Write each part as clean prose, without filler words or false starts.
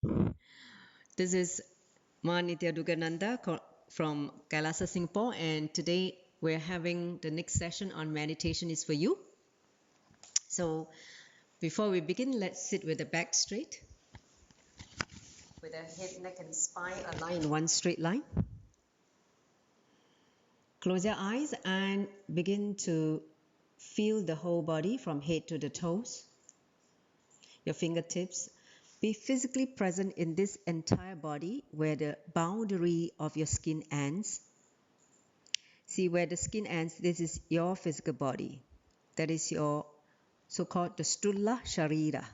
This is Manitya Dugananda from Kailasa, Singapore, and today we're having the next session on meditation is for you. So before we begin, let's sit with the back straight, with the head, neck, and spine aligned in one straight line. Close your eyes and begin to feel the whole body from head to the toes, your fingertips. Be physically present in this entire body where the boundary of your skin ends. See where the skin ends, this is your physical body. That is your so-called the Stula Sharira.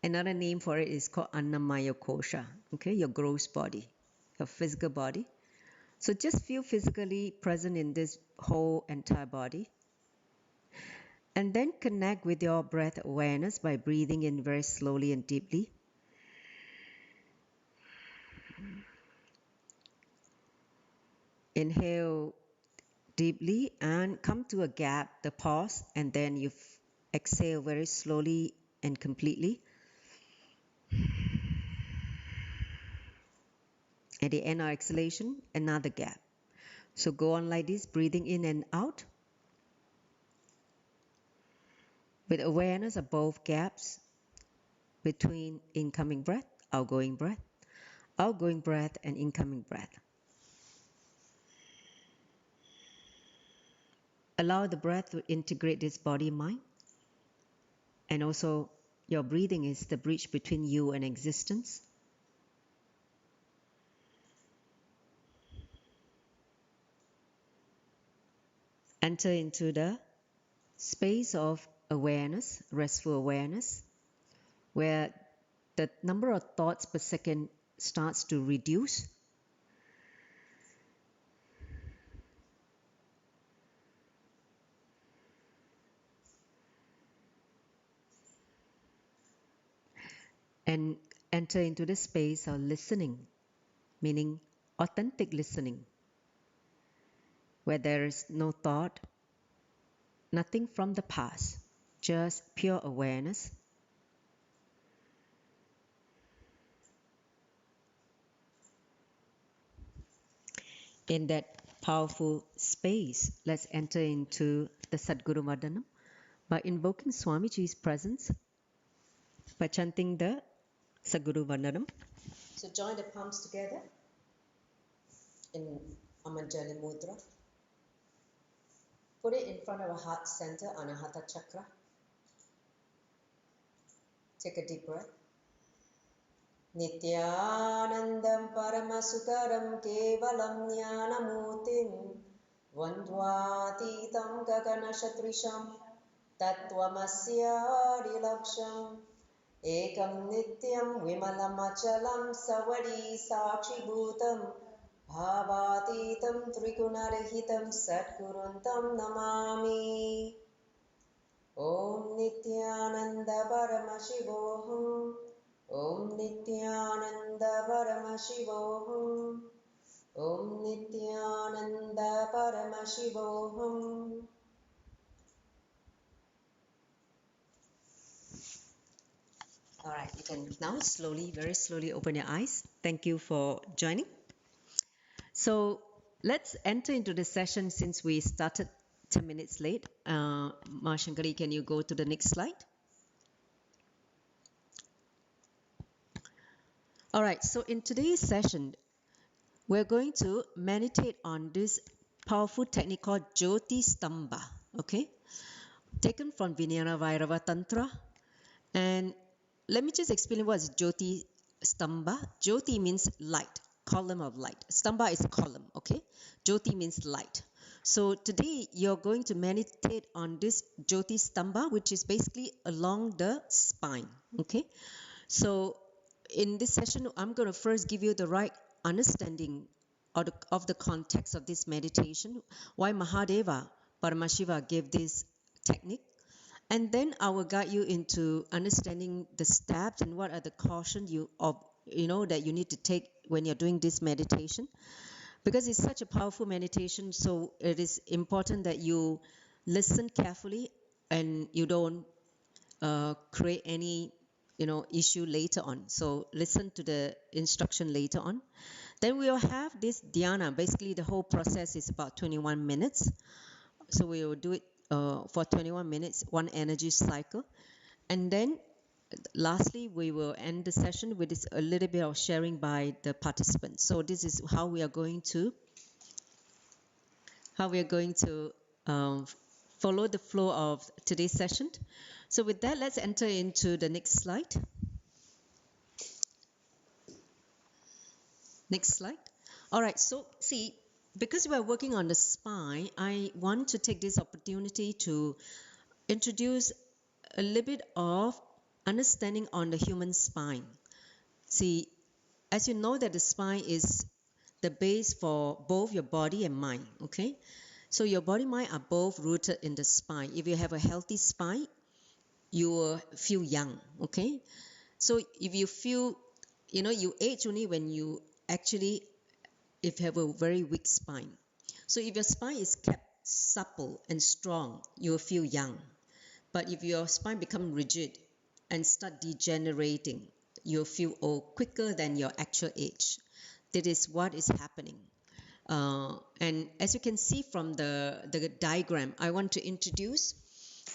Another name for it is called Annamaya Kosha. Okay, your gross body, your physical body. So just feel physically present in this whole entire body. And then connect with your breath awareness by breathing in very slowly and deeply. Inhale deeply and come to a gap, the pause, and then you exhale very slowly and completely. At the end of exhalation, another gap. So go on like this, breathing in and out. With awareness of both gaps between incoming breath, outgoing breath and incoming breath. Allow the breath to integrate this body-mind. And also, your breathing is the bridge between you and existence. Enter into the space of awareness, restful awareness, where the number of thoughts per second starts to reduce. And enter into the space of listening, meaning authentic listening, where there is no thought, nothing from the past, just pure awareness. In that powerful space, let's enter into the Sadguru Vandanam by invoking Swamiji's presence, by chanting the Sadguru Vandanam. So join the palms together in Amanjali Mudra. Put it in front of our heart center, Anahata Chakra. Take a deep breath. Nityanandam Paramasukaram Kevalam Jnanamutim Vandvatitam Gaganashatrisham Tattvamasya Ekam Nityam Vimalamachalam Savadi Sakshibhutam Bhavatitam Trigunarahitam Satguruntam Namami. Om Nityananda Paramashivoham. Om Nityananda Paramashivoham. Om Nityananda Paramashivoham. All right, you can now slowly, very slowly open your eyes. Thank you for joining. So let's enter into the session since we started 10 minutes late. Shankari, can you go to the next slide? All right, so in today's session, we're going to meditate on this powerful technique called Jyothi Stambha, okay? Taken from Vijnana Bhairava Tantra. And let me just explain what is Jyothi Stambha. Jyothi means light, column of light. Stambha is column, okay? Jyothi means light. So today you're going to meditate on this Jyothi Stambha, which is basically along the spine, okay? So in this session, I'm going to first give you the right understanding of the context of this meditation, why Mahadeva, Paramashiva gave this technique. And then I will guide you into understanding the steps and what are the cautions that you need to take when you're doing this meditation. Because it's such a powerful meditation, so it is important that you listen carefully and you don't create any issue later on. So listen to the instruction later on. Then we will have this dhyana. Basically, the whole process is about 21 minutes. So we will do it for 21 minutes, one energy cycle. And then lastly, we will end the session with a little bit of sharing by the participants. So this is how we are going to follow the flow of today's session. So with that, let's enter into the next slide. Next slide. All right, so see, because we are working on the spine, I want to take this opportunity to introduce a little bit of understanding on the human spine. See, as you know that the spine is the base for both your body and mind, okay? So your body and mind are both rooted in the spine. If you have a healthy spine, you will feel young, okay? So if you feel, you age only when you actually, if you have a very weak spine. So if your spine is kept supple and strong, you will feel young. But if your spine becomes rigid and start degenerating, you'll feel old quicker than your actual age. That is what is happening. And as you can see from the diagram, I want to introduce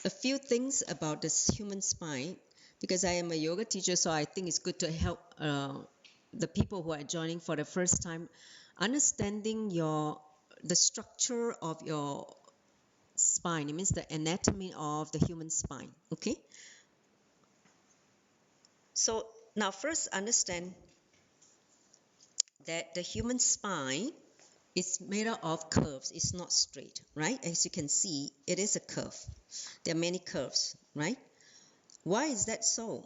a few things about this human spine, because I am a yoga teacher, so I think it's good to help the people who are joining for the first time understanding the structure of your spine. It means the anatomy of the human spine. Okay. So now first understand that the human spine is made up of curves. It's not straight, right? As you can see, it is a curve. There are many curves, right? Why is that so?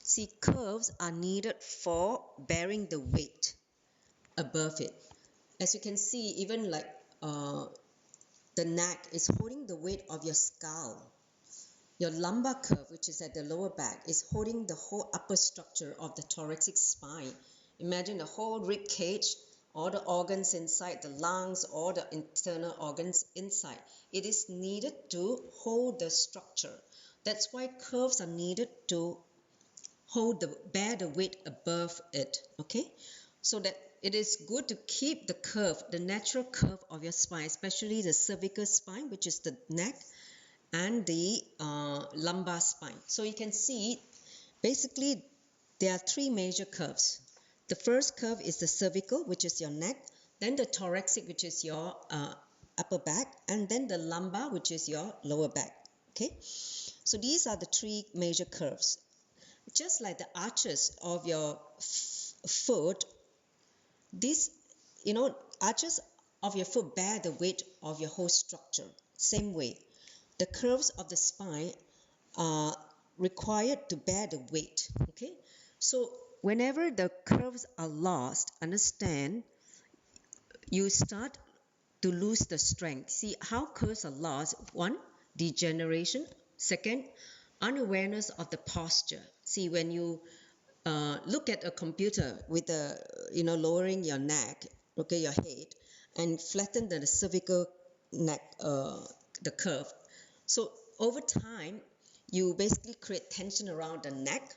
See, curves are needed for bearing the weight above it. As you can see, even like the neck is holding the weight of your skull. Your lumbar curve, which is at the lower back, is holding the whole upper structure of the thoracic spine. Imagine the whole rib cage, all the organs inside, the lungs, all the internal organs inside. It is needed to hold the structure. That's why curves are needed to bear the weight above it. Okay, so that it is good to keep the curve, the natural curve of your spine, especially the cervical spine, which is the neck, and the lumbar spine. So you can see basically there are three major curves. The first curve is the cervical, which is your neck, then the thoracic, which is your upper back, and then the lumbar, which is your lower back. Okay, so these are the three major curves. Just like the arches of your foot, these arches of your foot bear the weight of your whole structure. Same way, the curves of the spine are required to bear the weight. Okay, so whenever the curves are lost, understand, you start to lose the strength. See how curves are lost. One, degeneration. Second, unawareness of the posture. See, when you look at a computer with lowering your neck, okay, your head, and flatten the cervical neck, the curve. So over time, you basically create tension around the neck,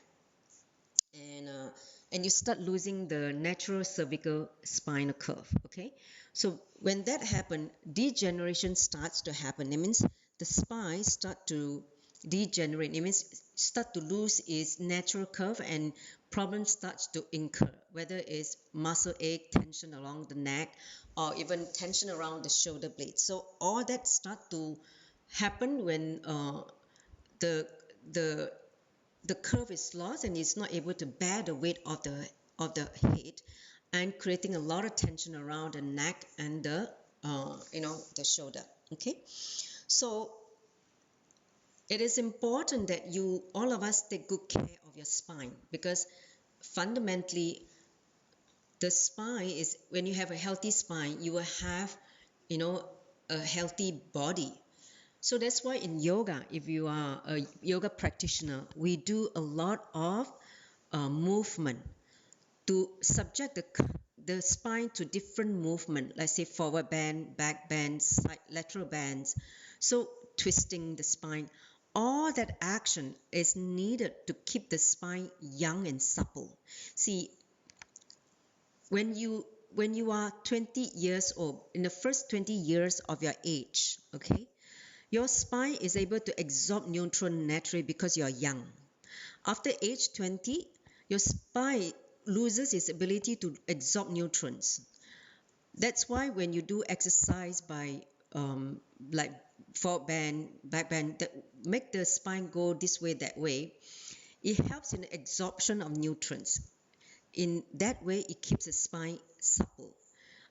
and you start losing the natural cervical spinal curve. Okay, so when that happens, degeneration starts to happen. It means the spine start to degenerate. It means start to lose its natural curve, and problem starts to incur, whether it's muscle ache, tension along the neck, or even tension around the shoulder blades. So all that start to happen when the curve is lost and it's not able to bear the weight of the head, and creating a lot of tension around the neck and the shoulder. Okay, so it is important that all of us take good care of your spine, because fundamentally the spine is, when you have a healthy spine, you will have a healthy body. So that's why in yoga, if you are a yoga practitioner, we do a lot of movement to subject the spine to different movement. Let's say forward bend, back bend, side lateral bends. So twisting the spine. all that action is needed to keep the spine young and supple. See, when you are 20 years old, in the first 20 years of your age, okay, your spine is able to absorb nutrient naturally because you are young. After age 20, your spine loses its ability to absorb nutrients. That's why when you do exercise by like forward bend, back bend, that make the spine go this way, that way, it helps in the absorption of nutrients. In that way, it keeps the spine supple.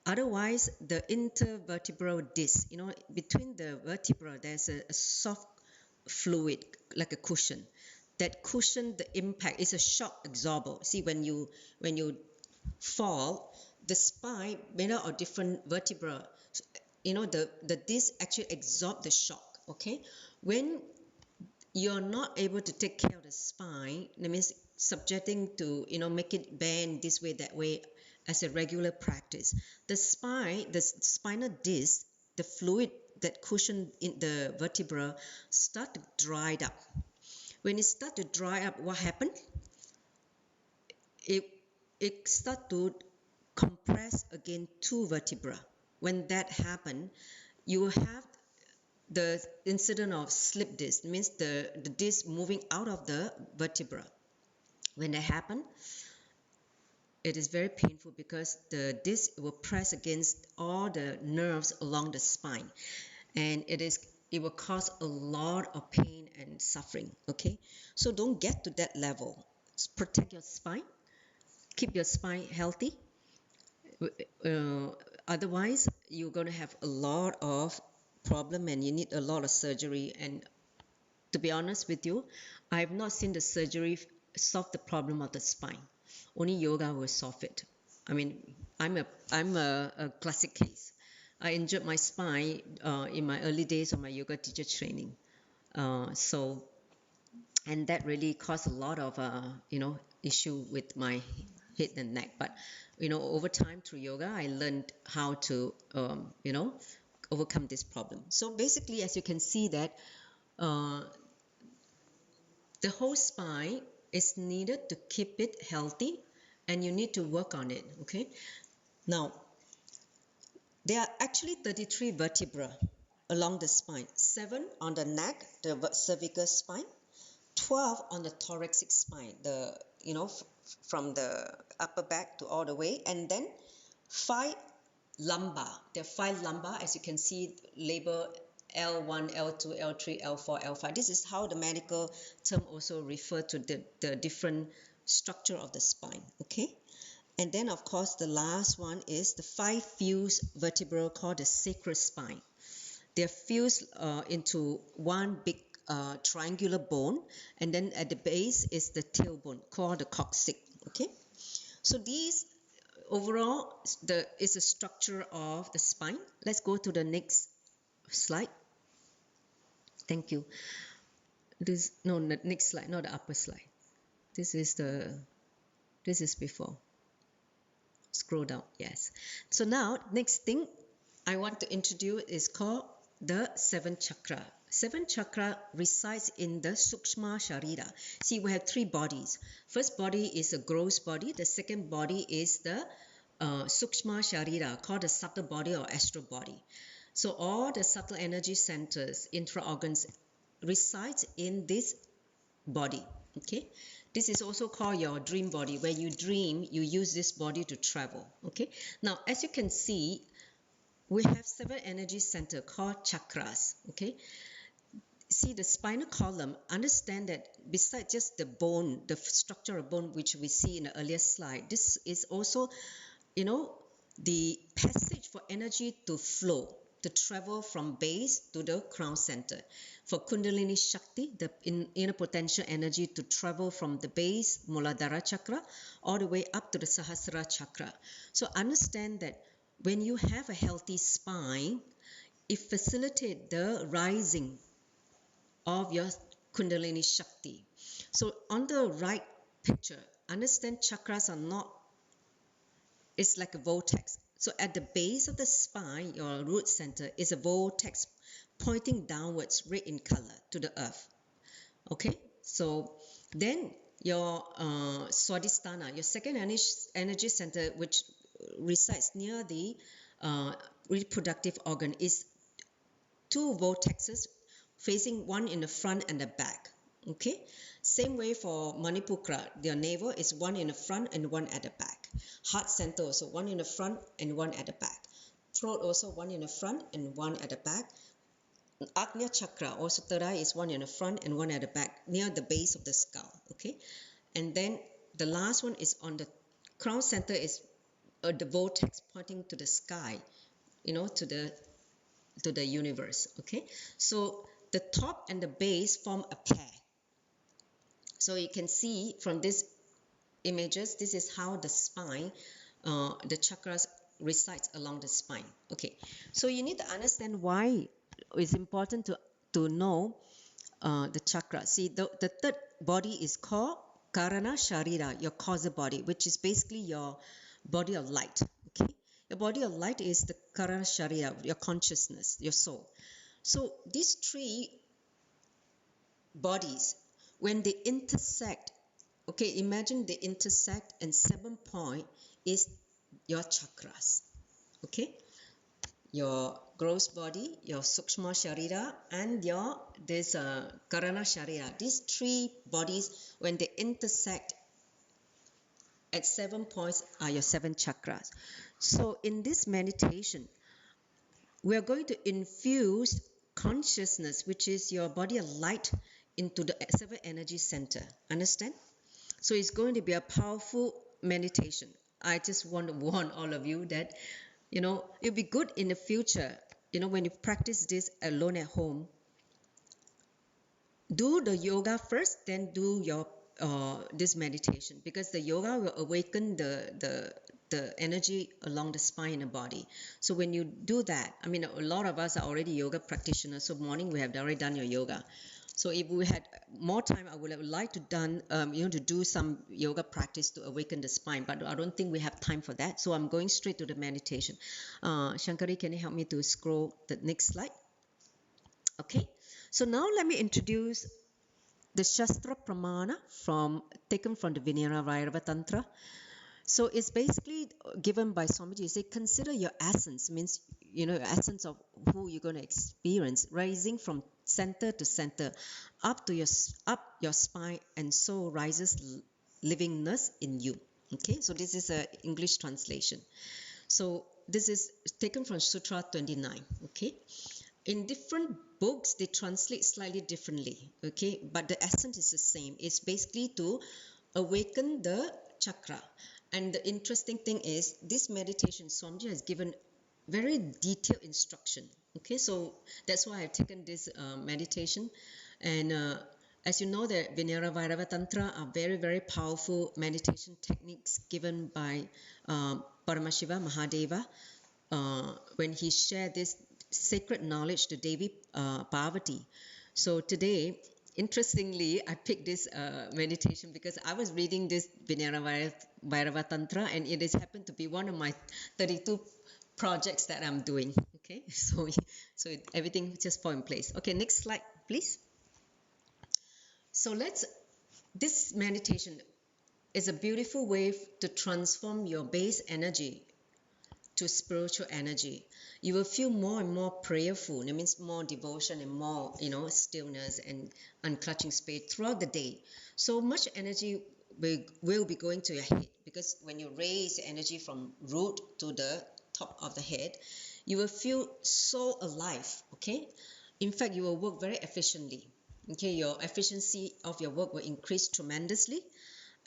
Otherwise, the intervertebral disc, between the vertebra, there's a soft fluid like a cushion. That cushion, the impact is a shock absorber. See, when you fall, the spine made out of different vertebra, the disc actually absorb the shock. Okay, when you're not able to take care of the spine, that means subjecting to make it bend this way, that way, as a regular practice, the spinal disc, the fluid that cushion in the vertebra start to dry up. When it start to dry up, what happened? It start to compress again two vertebra. When that happen, you will have the incident of slip disc, means the disc moving out of the vertebra. When that happen, it is very painful because the disc will press against all the nerves along the spine, and it will cause a lot of pain and suffering. Okay, so don't get to that level. Protect your spine, keep your spine healthy. Otherwise, you're going to have a lot of problem and you need a lot of surgery. And to be honest with you, I have not seen the surgery solve the problem of the spine. Only yoga will solve it. I mean, I'm a classic case. I injured my spine in my early days of my yoga teacher training. And that really caused a lot of issue with my head and neck. But over time through yoga, I learned how to overcome this problem. So basically, as you can see that the whole spine is needed to keep it healthy, and you need to work on it. Okay, now there are actually 33 vertebrae along the spine, 7 on the neck, the cervical spine, 12 on the thoracic spine, from the upper back to all the way, and then 5 lumbar. There are 5 lumbar, as you can see, label L1, L2, L3, L4, L5. This is how the medical term also refer to the different structure of the spine. Okay, and then of course the last one is the 5 fused vertebrae called the sacral spine. They're fused into one big triangular bone, and then at the base is the tailbone called the coccyx. Okay, so these overall is the structure of the spine. Let's go to the next slide. Thank you. The next slide, not the upper slide. This is before. Scroll down. Yes. So now next thing I want to introduce is called the 7th chakra. 7th chakra resides in the Sukshma Sharira. See, we have 3 bodies. First body is a gross body. The second body is the Sukshma Sharira, called the subtle body or astral body. So all the subtle energy centers, intra-organs, resides in this body. Okay, this is also called your dream body. When you dream, you use this body to travel. Okay, now as you can see, we have 7 energy centers called chakras. Okay, see the spinal column. Understand that besides just the bone, the structure of bone which we see in the earlier slide, this is also the passage for energy to flow, to travel from base to the crown center. For Kundalini Shakti, the inner potential energy to travel from the base, Muladhara Chakra, all the way up to the Sahasrara Chakra. So understand that when you have a healthy spine, it facilitates the rising of your Kundalini Shakti. So on the right picture, understand chakras are not, it's like a vortex. So at the base of the spine, your root center is a vortex pointing downwards, red in color, to the earth. Okay, so then your Swadisthana, your second energy center, which resides near the reproductive organ, is two vortexes facing one in the front and the back. Okay, same way for Manipukra, their navel is one in the front and one at the back. Heart center also one in the front and one at the back. Throat also one in the front and one at the back. Ajna Chakra, also third eye, is one in the front and one at the back near the base of the skull. Okay, and then the last one is on the crown center, is the vortex pointing to the sky, to the universe. Okay, so the top and the base form a pair. So you can see from these images, this is how the spine, the chakras resides along the spine. Okay, so you need to understand why it's important to know the chakra. See, the third body is called Karana Sharira, your causal body, which is basically your body of light. Okay, your body of light is the Karana Sharira, your consciousness, your soul. So these three bodies, when they intersect, okay, imagine they intersect, and 7 point is your chakras. Okay, your gross body, your Sukshma Sharira, and your Karana Sharira. These three bodies, when they intersect at 7 points, are your 7 chakras. So in this meditation, we are going to infuse consciousness, which is your body of light, into the 7 energy center. Understand? So it's going to be a powerful meditation. I just want to warn all of you that, it'll be good in the future, when you practice this alone at home, do the yoga first, then do your this meditation, because the yoga will awaken the energy along the spine and the body. So when you do that, I mean, a lot of us are already yoga practitioners, so morning we have already done your yoga. So if we had more time, I would have liked to do some yoga practice to awaken the spine, but I don't think we have time for that. So I'm going straight to the meditation. Shankari, can you help me to scroll the next slide? Okay. So now let me introduce the Shastra Pramana taken from the Vijnana Bhairava Tantra. So it's basically given by Swamiji. It says, consider your essence, means, your essence of who you're going to experience, rising from center to center, up your spine, and so rises livingness in you. Okay, so this is an English translation. So this is taken from Sutra 29. Okay, in different books they translate slightly differently. Okay, but the essence is the same. It's basically to awaken the chakra. And the interesting thing is, this meditation, Swamiji has given very detailed instruction. Okay, so that's why I've taken this meditation. And as you know, the Vijnana Bhairava Tantra are very, very powerful meditation techniques given by Paramashiva Mahadeva when he shared this sacred knowledge to Devi Parvati. So today, interestingly, I picked this meditation because I was reading this Vijnana Bhairava Tantra, and it has happened to be one of my 32 projects that I'm doing. Okay, so everything just fall in place. Okay, next slide, please. So this meditation is a beautiful way to transform your base energy to spiritual energy. You will feel more and more prayerful. It means more devotion and more, stillness and unclutching space throughout the day. So much energy will be going to your head, because when you raise the energy from root to the top of the head, you will feel so alive. Okay, in fact, you will work very efficiently. Okay, your efficiency of your work will increase tremendously.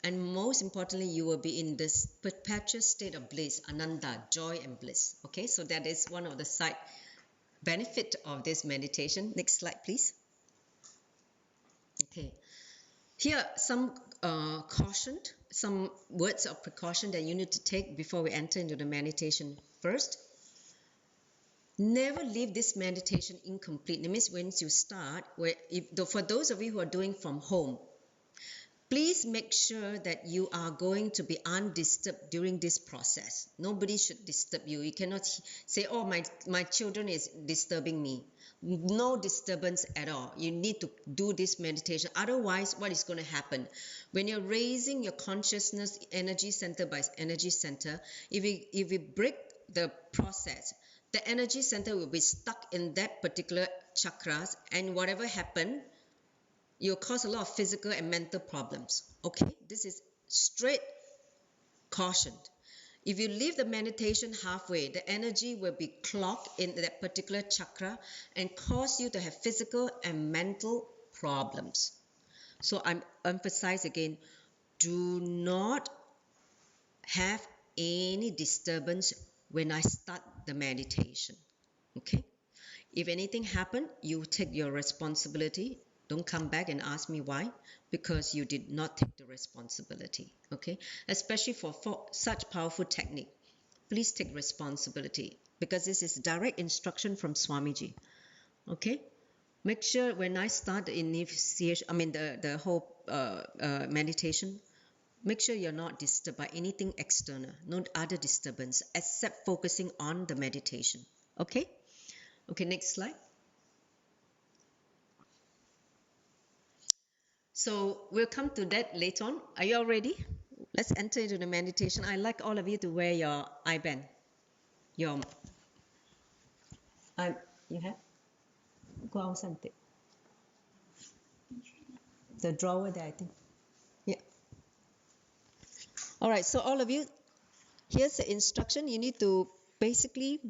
And most importantly, you will be in this perpetual state of bliss, ananda, joy and bliss. Okay, so that is one of the side benefit of this meditation. Next slide, please. Okay, here some some words of precaution that you need to take before we enter into the meditation. First, never leave this meditation incomplete. That means once you start, for those of you who are doing from home, please make sure that you are going to be undisturbed during this process. Nobody should disturb you. You cannot say, oh, my children is disturbing me. No disturbance at all. You need to do this meditation. Otherwise, what is going to happen? When you're raising your consciousness energy center by energy center, if we break the process, the energy center will be stuck in that particular chakras, and whatever happen, you'll cause a lot of physical and mental problems. Okay? This is straight cautioned. If you leave the meditation halfway, the energy will be clogged in that particular chakra and cause you to have physical and mental problems. So I'm emphasize again, do not have any disturbance when I start the meditation. Okay? If anything happen, you take your responsibility. Don't come back and ask me why, because you did not take the responsibility. Okay? Especially for such powerful technique. Please take responsibility, because this is direct instruction from Swamiji. Okay? Make sure when I start the initiation, the whole meditation, make sure you're not disturbed by anything external, no other disturbance, except focusing on the meditation. Okay? Okay, next slide. So we'll come to that later on. Are you all ready? Let's enter into the meditation. I'd like all of you to wear your I-band. You have? Go outside. The drawer there, I think. Yeah. All right, so all of you, here's the instruction. You need to basically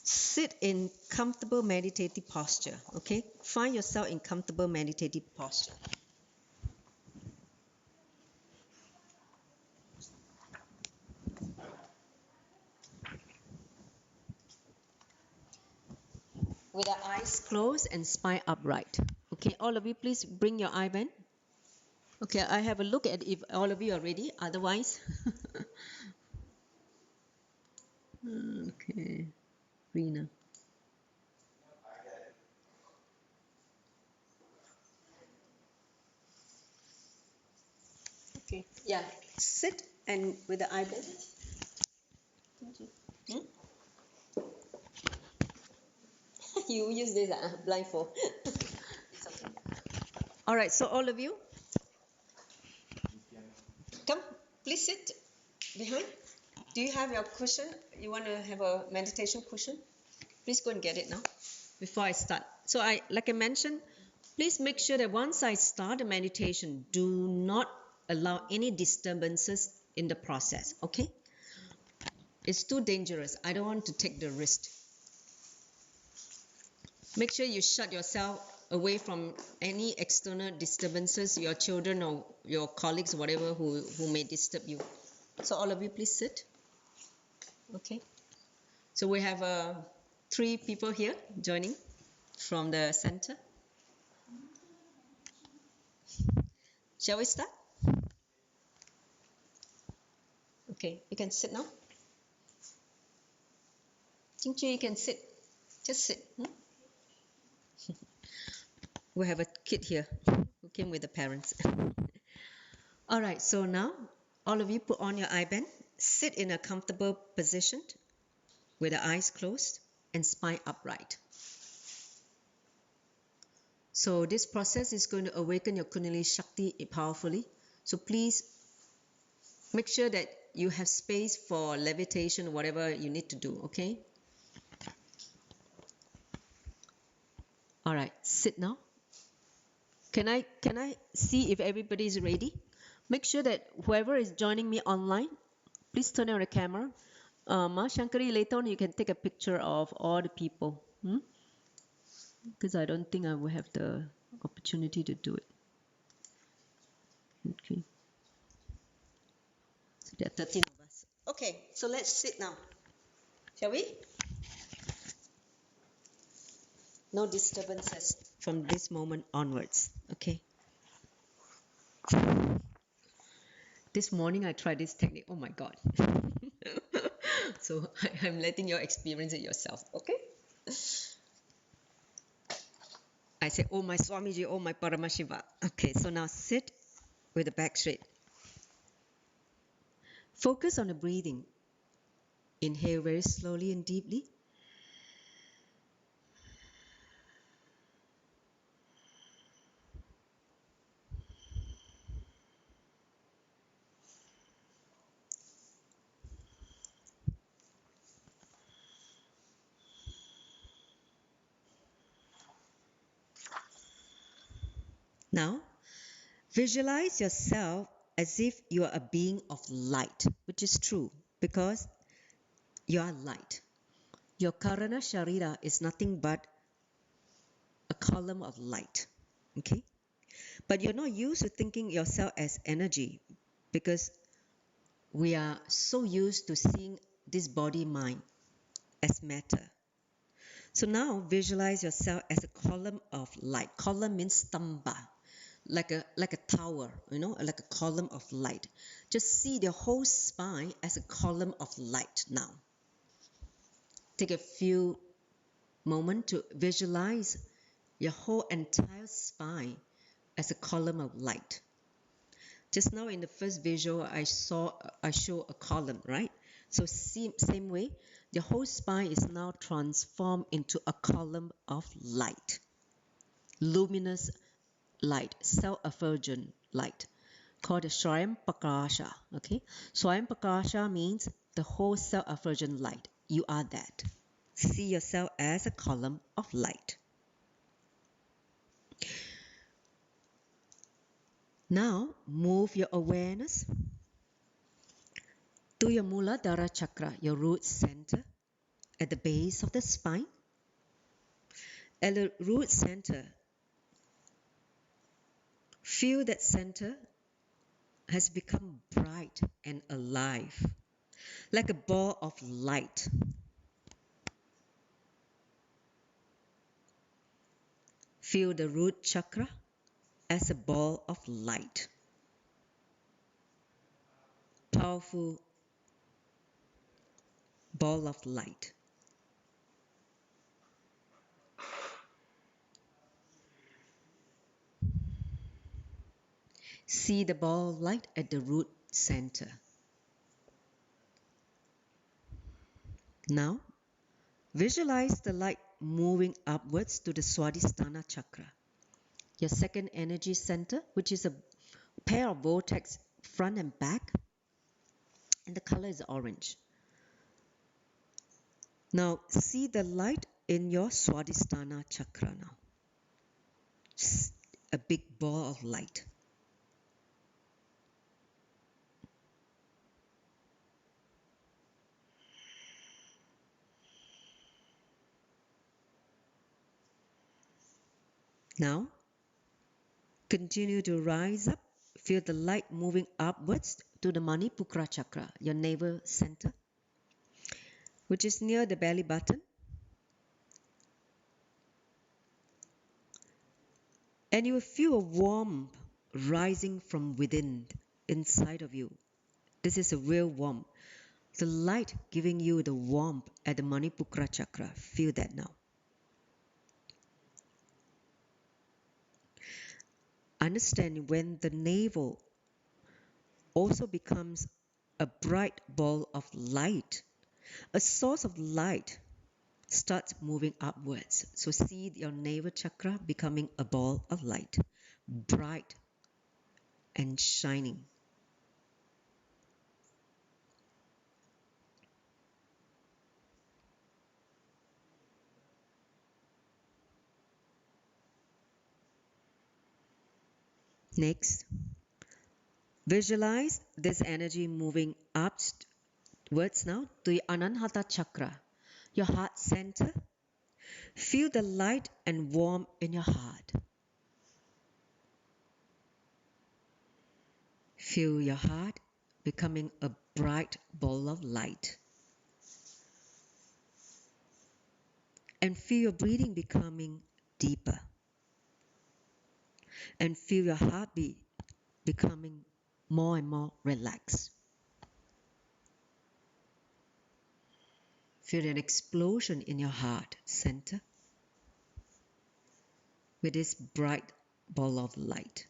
sit in comfortable meditative posture. Okay? Find yourself in comfortable meditative posture. With the eyes closed and spine upright. Okay, all of you, please bring your I-band. Okay, I have a look at if all of you are ready. Otherwise, okay, Rina. Okay, yeah, sit and with the I-band. Hmm? You use this blindfold. It's okay. All right, so all of you, come, please sit behind. Do you have your cushion? You want to have a meditation cushion? Please go and get it now before I start. So like I mentioned, please make sure that once I start the meditation, do not allow any disturbances in the process, okay? It's too dangerous. I don't want to take the risk. Make sure you shut yourself away from any external disturbances, your children or your colleagues, whatever, who may disturb you. So all of you, please sit. Okay. So we have 3 people here joining from the center. Shall we start? Okay, you can sit now. Jingju, you can sit. Just sit. We have a kid here who came with the parents. All right, so now all of you put on your I-band. Sit in a comfortable position with the eyes closed and spine upright. So this process is going to awaken your Kundalini Shakti powerfully. So please make sure that you have space for levitation, whatever you need to do, okay? All right, sit now. Can I see if everybody is ready? Make sure that whoever is joining me online, please turn on the camera. Ma Shankari, later on you can take a picture of all the people. Because I don't think I will have the opportunity to do it. Okay. So there are 13 of us. Okay, so let's sit now. Shall we? No disturbances from this moment onwards. Okay. This morning I tried this technique. Oh my God. So I'm letting you experience it yourself. Okay. I say, oh my Swamiji, oh my Paramashiva. Okay, so now sit with the back straight. Focus on the breathing. Inhale very slowly and deeply. Now, visualize yourself as if you are a being of light, which is true because you are light. Your Karana Sharira is nothing but a column of light. Okay? But you're not used to thinking yourself as energy because we are so used to seeing this body mind as matter. So now visualize yourself as a column of light. Column means Stambha, like a tower, like a column of light. Just see the whole spine as a column of light now. Take a few moments to visualize your whole entire spine as a column of light. Just now in the first visual, I show a column, right? So same way, the whole spine is now transformed into a column of light. Luminous light, self-effulgent light, called the Swayam Prakasha. Okay? Swayam Prakasha means the whole self-effulgent light. You are that. See yourself as a column of light. Now, move your awareness to your Muladhara Chakra, your root center, at the base of the spine. At the root center, feel that center has become bright and alive, like a ball of light. Feel the root chakra as a ball of light. Powerful ball of light. See the ball of light at the root center. Now, visualize the light moving upwards to the Swadisthana Chakra, your second energy center, which is a pair of vortex front and back, and the color is orange. Now, see the light in your Swadhisthana Chakra now. A big ball of light. Now, continue to rise up. Feel the light moving upwards to the Manipura Chakra, your navel center, which is near the belly button. And you will feel a warmth rising from within, inside of you. This is a real warmth. The light giving you the warmth at the Manipura Chakra. Feel that now. Understand when the navel also becomes a bright ball of light, a source of light starts moving upwards. So see your navel chakra becoming a ball of light, bright and shining. Next, visualize this energy moving upwards now to your Anahata Chakra, your heart center. Feel the light and warmth in your heart. Feel your heart becoming a bright ball of light. And feel your breathing becoming deeper. And feel your heartbeat becoming more and more relaxed. Feel an explosion in your heart center with this bright ball of light.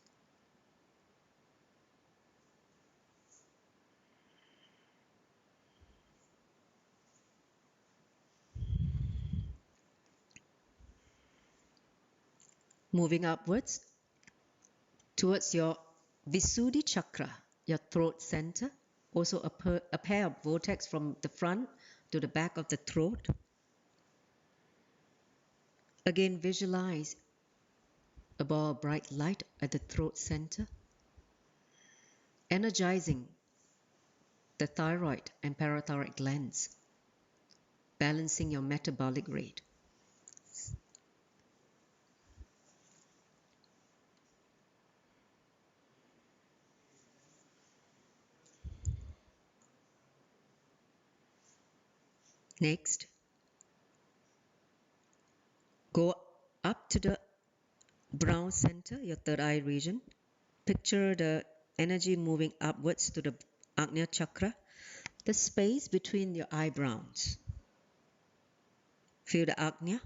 Moving upwards towards your Visuddhi Chakra, your throat center. Also a pair of vortex from the front to the back of the throat. Again, visualize a ball of bright light at the throat center, energizing the thyroid and parathyroid glands, balancing your metabolic rate. Next, go up to the brow center, your third eye region. Picture the energy moving upwards to the Ajna Chakra, the space between your eyebrows. Feel the Ajna.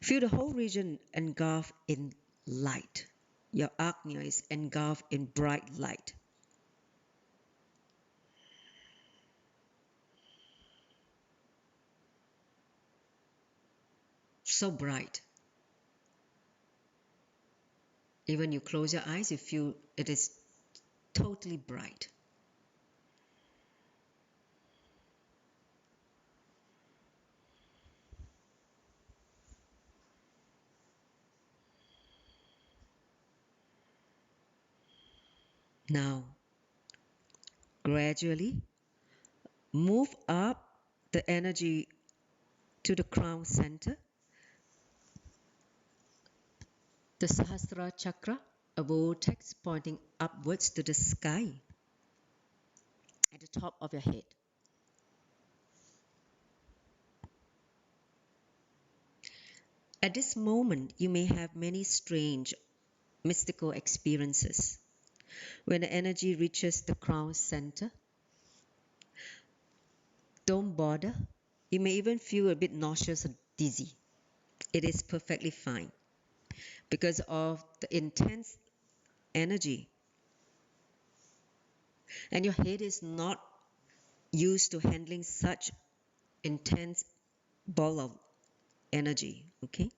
Feel the whole region engulfed in light. Your Ajna is engulfed in bright light. So bright. Even you close your eyes, you feel it is totally bright. Now, gradually move up the energy to the crown center, the Sahasrara Chakra, a vortex pointing upwards to the sky at the top of your head. At this moment, you may have many strange, mystical experiences. When the energy reaches the crown center, don't bother. You may even feel a bit nauseous or dizzy. It is perfectly fine because of the intense energy. And your head is not used to handling such intense ball of energy, okay?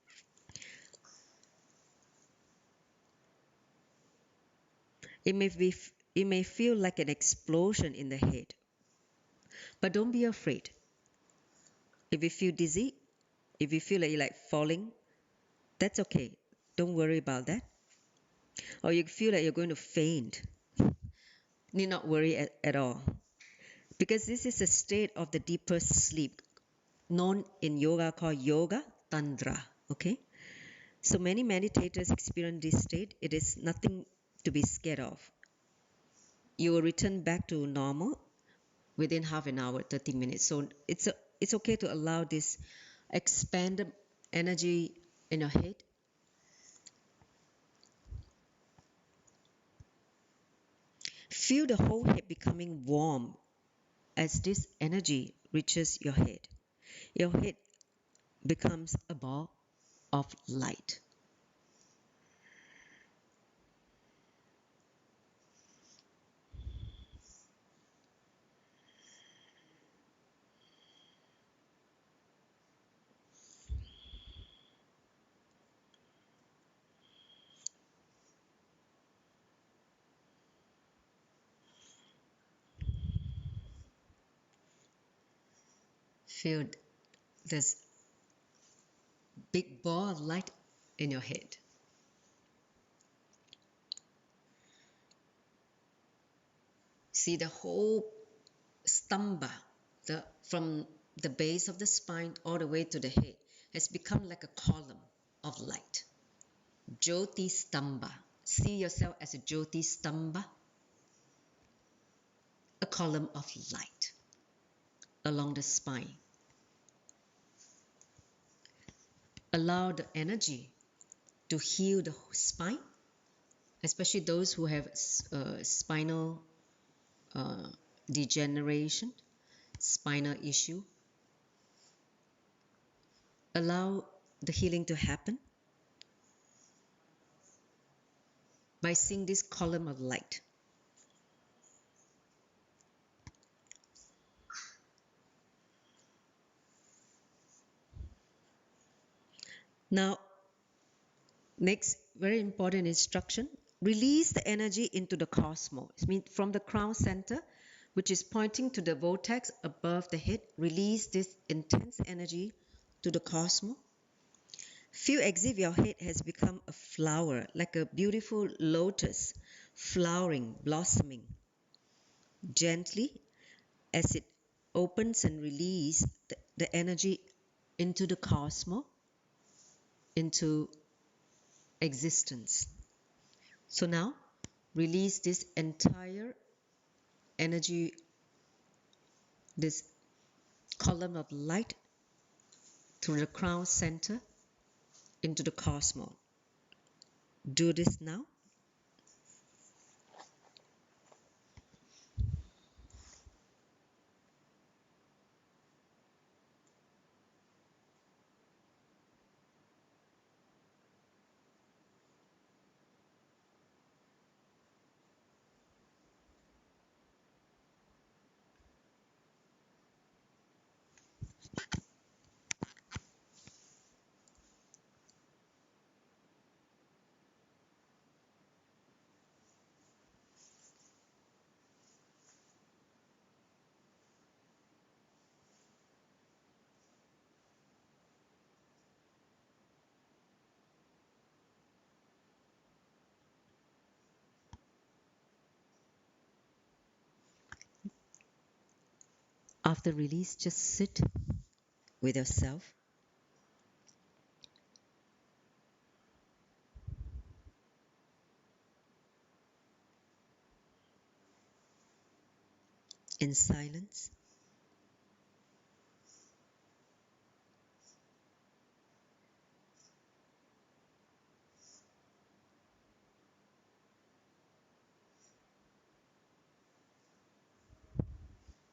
It may feel like an explosion in the head, but don't be afraid. If you feel dizzy, if you feel like you're like falling, that's okay. Don't worry about that. Or you feel like you're going to faint, need not worry at all. Because this is a state of the deeper sleep, known in yoga called Yoga Tantra, okay? So many meditators experience this state. It is nothing to be scared of. You will return back to normal within half an hour, 30 minutes. So it's okay to allow this expanded energy in your head. Feel the whole head becoming warm as this energy reaches your head. Your head becomes a ball of light. Feel this big ball of light in your head. See the whole Stambha, from the base of the spine all the way to the head, has become like a column of light. Jyothi Stambha. See yourself as a Jyothi Stambha, a column of light along the spine. Allow the energy to heal the spine, especially those who have spinal degeneration, spinal issue. Allow the healing to happen by seeing this column of light. Now, next, very important instruction. Release the energy into the cosmos. It means from the crown center, which is pointing to the vortex above the head, release this intense energy to the cosmos. Feel as if your head has become a flower, like a beautiful lotus, flowering, blossoming. Gently, as it opens and releases the energy into the cosmos, into existence. So now, release this entire energy, this column of light through the crown center into the cosmos. Do this now. After release, just sit with yourself. In silence.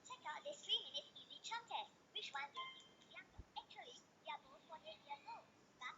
Check out this 3-minute easy chant test. Which one do you think is younger? Actually, they are both 48 years old. But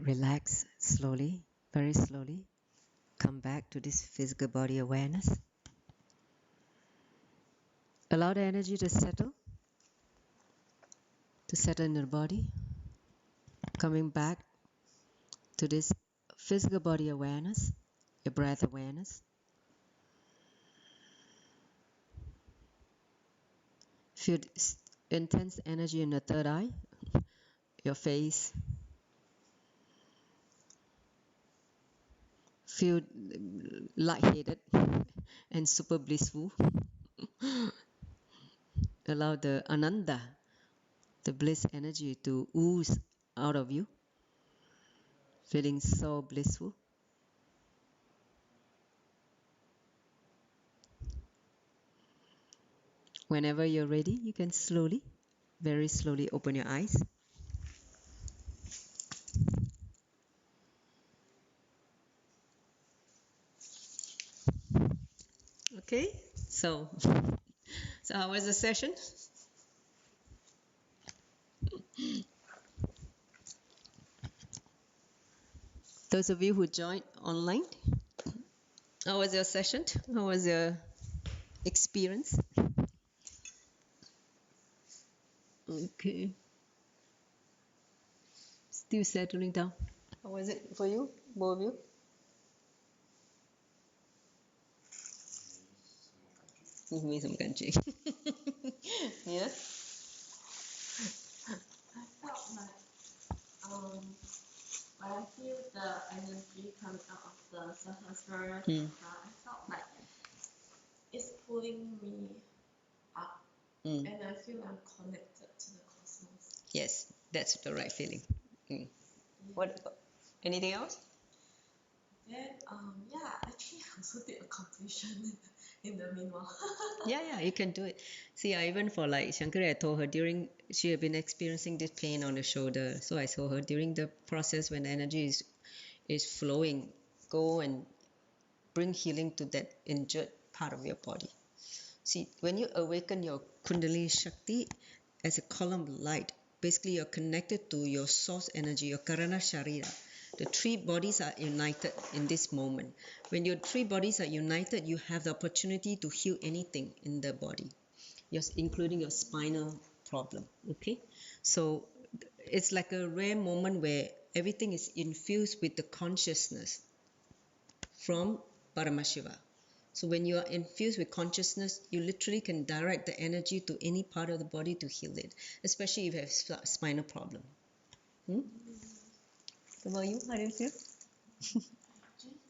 relax slowly, very slowly. Come back to this physical body awareness. Allow the energy to settle in the body. Coming back to this physical body awareness, your breath awareness. Feel intense energy in the third eye, your face. Feel lightheaded and super blissful. Allow the ananda, the bliss energy, to ooze out of you. Feeling so blissful. Whenever you're ready, you can slowly, very slowly open your eyes. Okay, so how was the session? Those of you who joined online, how was your session? How was your experience? Okay. Still settling down. How was it for you, both of you? Give me some kanji. Yeah? I felt like when I feel the energy coming out of the Sahasrara Chakra, I felt like it's pulling me up, and I feel I'm connected to the cosmos. Yes, that's the right feeling. Yeah. What? Anything else? Then actually I also did a completion in the meanwhile. Yeah, you can do it. See, I even for like Shankari, I told her during she had been experiencing this pain on the shoulder. So I told her during the process when the energy is flowing, go and bring healing to that injured part of your body. See, when you awaken your Kundalini Shakti as a column of light, basically you're connected to your source energy, your Karana Sharira. The three bodies are united in this moment. When your three bodies are united, you have the opportunity to heal anything in the body, including your spinal problem. Okay? So it's like a rare moment where everything is infused with the consciousness from Paramashiva. So when you are infused with consciousness, you literally can direct the energy to any part of the body to heal it, especially if you have spinal problem. What about you? How do you feel? I just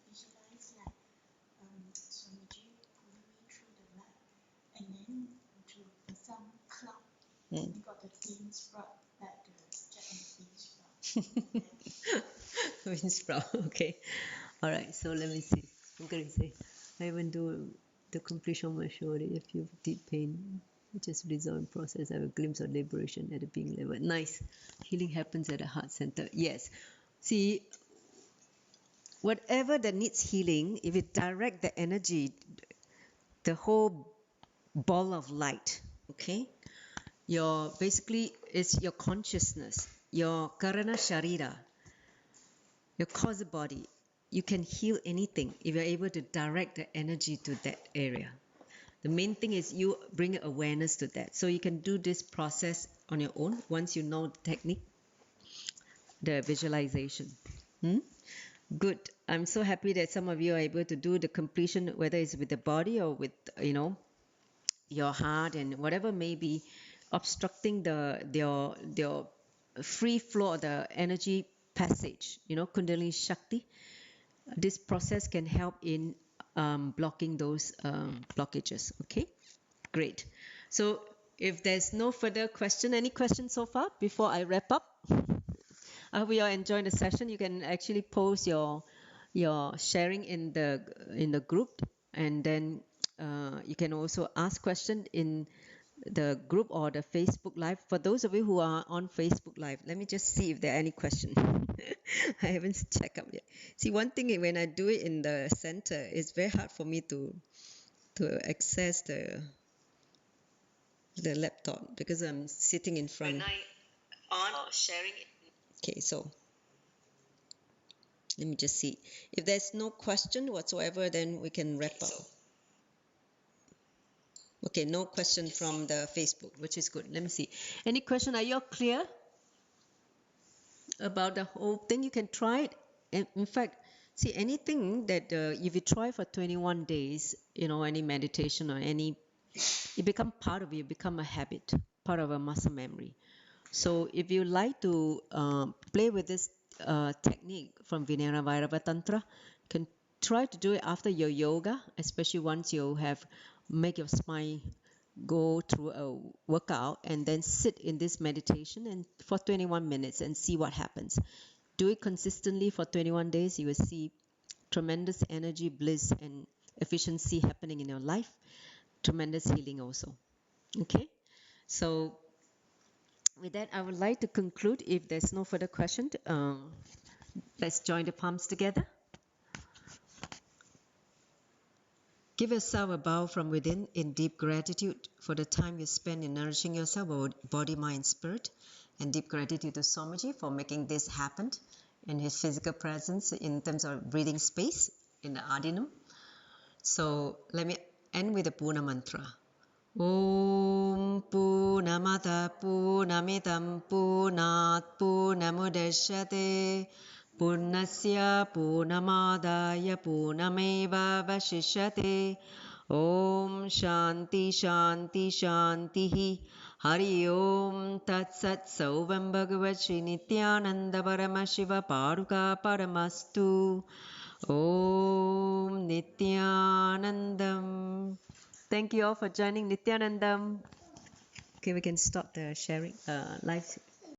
visualize like Swamiji pulling me through the night and then to some cloud. You got the bean sprout, like the Japanese bean sprout. Wind sprout. Okay. All right. So let me see. I'm gonna say, I even do the completion of my shoulder. If you have deep pain, just resolve and process. I have a glimpse of liberation at the being level. Nice. Healing happens at the heart center. Yes. See, whatever that needs healing, if you direct the energy, the whole ball of light, okay? Your basically it's your consciousness, your Karana Sharira, your causal body. You can heal anything if you're able to direct the energy to that area. The main thing is you bring awareness to that. So you can do this process on your own once you know the technique, the visualization. Good. I'm so happy that some of you are able to do the completion, whether it's with the body or with, your heart and whatever may be obstructing your free flow, the energy passage, Kundalini Shakti. This process can help in blocking those blockages. Okay, great. So if there's no further question, any questions so far before I wrap up? I hope you all enjoyed the session. You can actually post your sharing in the group, and then you can also ask questions in the group or the Facebook Live. For those of you who are on Facebook Live, let me just see if there are any questions. I haven't checked up yet. See, one thing when I do it in the center, it's very hard for me to access the laptop because I'm sitting in front. When I on sharing it. Okay, so Let me just see. If there's no question whatsoever, then we can wrap up. Okay, no question from the Facebook, which is good. Let me see. Any question? Are you all clear about the whole thing? You can try it. And in fact, see, anything that if you try for 21 days, any meditation or any, it become part of you, become a habit, part of a muscle memory. So if you like to play with this technique from Vijnana Bhairava Tantra, you can try to do it after your yoga, especially once you have make your spine go through a workout, and then sit in this meditation and for 21 minutes and see what happens. Do it consistently for 21 days. You will see tremendous energy, bliss, and efficiency happening in your life. Tremendous healing also. Okay, so with that, I would like to conclude. If there's no further question, let's join the palms together. Give yourself a bow from within in deep gratitude for the time you spend in nourishing yourself, body, mind, spirit, and deep gratitude to Swamiji for making this happen in his physical presence in terms of breathing space in the Adinam. So let me end with the Puna Mantra. Om Purnamada Purnamidam Purnat Purnamudachyate Purnasya Purnamadaya Purnameva Vashishyate. Om Shanti Shanti Shantihi. Hari Om Tat Sat Sauvam Bhagavat Shri Nityananda Paramashiva Paruka Paramastu. Om Nityanandam. Thank you all for joining Nityanandam. Okay, we can stop the sharing live.